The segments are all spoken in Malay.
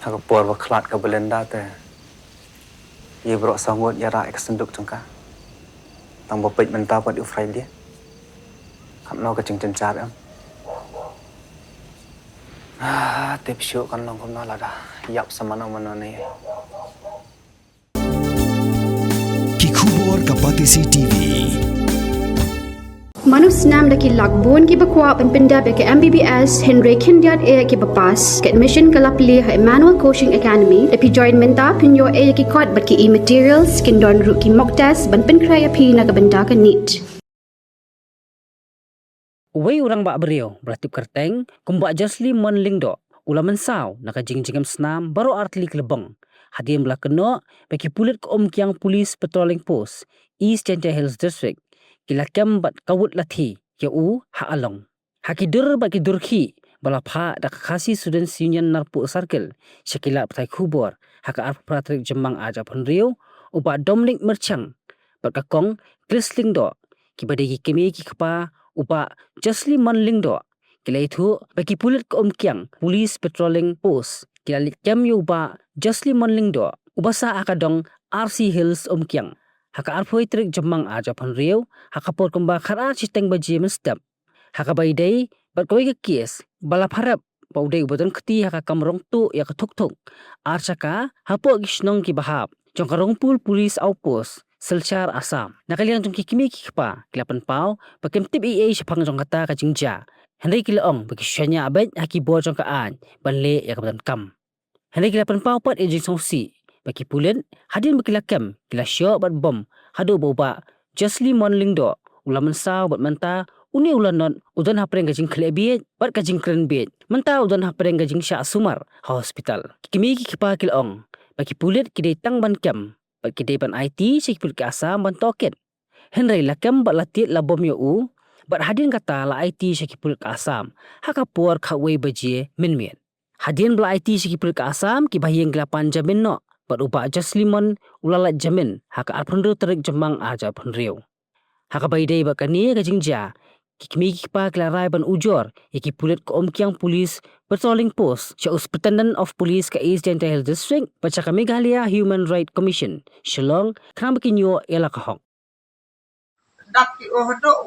Aku por waklat ke Belanda te. Ia berok sangut ya rak kesenduk cengka. Tang bopet mentah buat ufrai dia. Kam no ke cing car am. Tip syuk kan long kom no lah dah. Yap sama no mana ni. Kikubor Kapatisi TV. Manus nam daki lakbon ki bakwa penpinda beke MBBS Henry Kindiat e ki bapas ke admission ke lapli ha Emmanuel Coaching Academy lepi join menta pinyo e ki kot bat ki e-materials kin don ru ki mock test ban pen kraya pi na benda ke NEET. Uway orang bak beriau beratip kerteng kumbak jasli monling do ulaman saw naka jing-jingam senam baru artli kelebong hadiam belah kena bagi pulit ke kiang polis patrolling post East Chantai Hills District kilakam bat kawut lathi ya ha along hakidur bagi durki balapha dak khasi students union narpu circle syakila ptai khubor haka arp pratrik jemang aja penriu uba domlik merchang bakakong krisling do kibadegi kemi ki kapa uba jasli manling do kila itu bagi pulit ke kiang police patrolling post kila likem yu uba jasli manling do uba sa akadong RC Hills kiang haka arpoi trik jemang aja penriu haka por kemba khara citeng baji mestap haka baidai bat koi ke kies balap harap paudai ubaton keti haka kamrong tu ya ketuk-tuk archaka hapo gisnong ki bahap jongkarong pul police outpost Selchar Assam nakalian tung kikimi kikpa kilapan pau pakem tip EA sepang jong kata ka jingja Henry kilaong bagi syanya abad haki bo jong kaan banle ya kabatan kam Henry kilapan pau pat ejing songsi bagi pulen hadin berkilakam kila syok bat bom hadu boba jasli monling do ulaman saw bat menta uni ulanon udan hapreng gajing klebiet bat gajing kren bet menta udan hapreng gajing sya sumar hospital kimi kipa kilong bagi pulet kidai tang ban kam bat kidai ban IT sikpul ke Assam ban toket Henry lakam bat latit la bom yo bat hadin kata la IT sikpul ke Assam haka por khawei baje minmen hadin bla IT sikpul ke Assam ki bahiyeng 8 jamin no bat uba jaslimon ulalat jamin haka arprendu terik jemang aja penriu haka baidai bakani gajingja kikmi kipa klarai ban ujor iki pulit ke kiang polis patrolling post sya superintendent of police ke East Chantai Hills District baca kami Meghalaya Human Rights Commission Shillong kram kinyo ela kahok dapti hado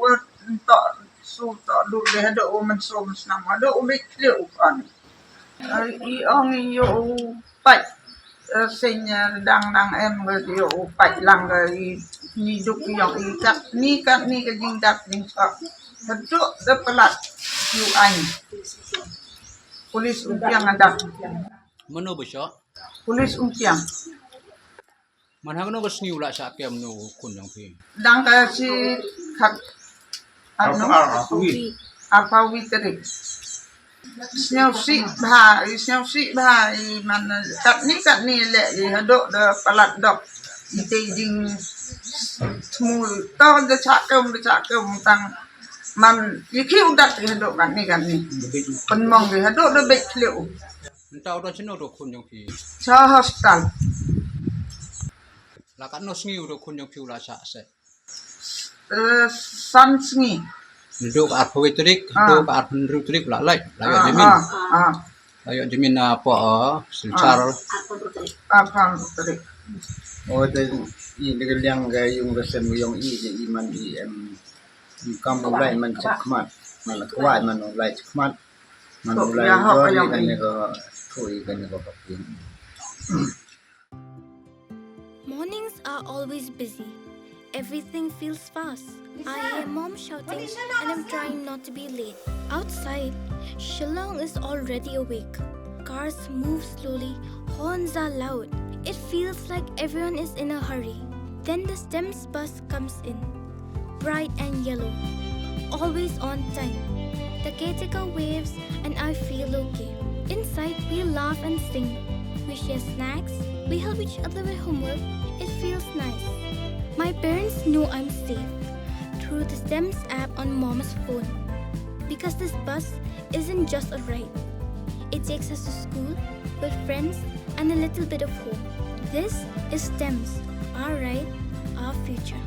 to su to du de hado man so snam hado bit kleu kan I ong yo pai senya dang em yo pai lang ni duk yang I kat ni ke jing dak jing sa hado de pelat yu ai polis umpiang ada Mano besok polis umpiang man hang no gasni ula sa kem no kun yang pi dang ka si khat ano apa witri Sнял si bha man kat ni le hado de palat dok ite jing smul ta de chakem tang man yiki udat hado kan ni penmong de hado de bet kleu entau do chino do kun yang pi sa hospital la kan no sngi do kun yang pi ula sa se san sngi do ar poetrik do ar penrutrik la lai la jamin la jamin apa Selchar apa trik Oh, i dengan yang gay yung resen yung i man kam ulai man cakmat malah kuat man ulai cakmat man ulai kan ko thui kan ko kapin. Mornings are always busy. Everything feels fast. I hear mom shouting and I'm trying not to be late. Outside, Shillong is already awake. Cars move slowly, horns are loud. It feels like everyone is in a hurry. Then the STEMS bus comes in, bright and yellow, always on time. The caretaker waves and I feel okay. Inside, we laugh and sing. We share snacks, we help each other with homework. It feels nice. My parents know I'm safe through the STEMS app on mom's phone. Because this bus isn't just a ride. It takes us to school with friends and a little bit of hope. This is STEMS, our ride, our future.